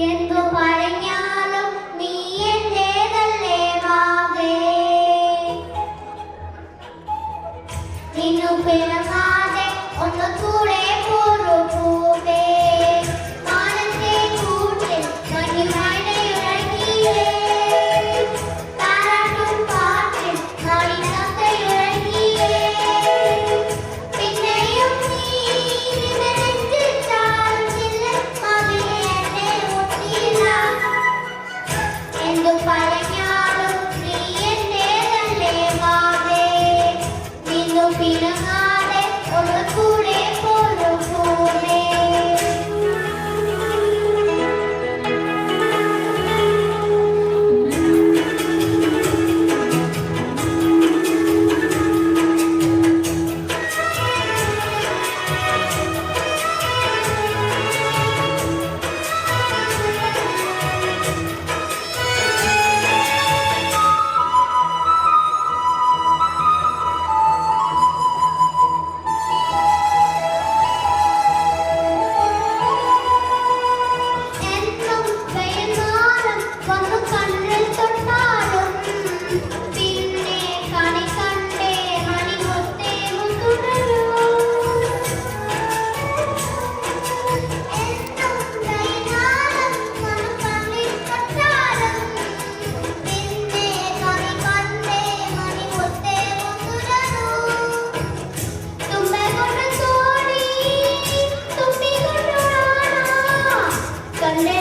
എന്തു പറഞ്ഞാലും നീ എന്റേതല്ലേ വാവേ, നിന്നു പിണങ്ങാതെ ഒന്ന് കൂടെ പോരൂ പൂവേ. മാനത്തെ കൂട്ടിൽ മഞ്ഞുമഴയുറങ്ങിയേ, താരാട്ടും പാട്ടിൽ നാളിനത്തയുറങ്ങിയേ. പിന്നെയും നീ നിന്നെ നെഞ്ചിൽ ചാർന്നില്ല, മകളെ എന്നെ മുട്ടിയില്ല. എന്തു പറഞ്ഞാലും നീ എന്റേതല്ലേ വാവേ, നിന്നു പിണങ്ങാതെ ഒന്ന് കൂടെ പോരൂ പൂവേ. എന്നും വൈകുന്നേരം വന്നു കണ്ണിൽ തൊട്ടാലും പിന്നെ കണി കണ്ടേ മണിമുത്തേ മുത്തുടരൂ. എന്നും വൈകുന്നേരം വന്നു കണ്ണിൽ തൊട്ടാലും പിന്നെ കണി കണ്ടേ മണിമുത്തേ മുത്തുടരൂ. തുമ്പെ കൊണ്ട് തോണി തുമ്പി കൊണ്ടുവാടാ, കണ്ണേ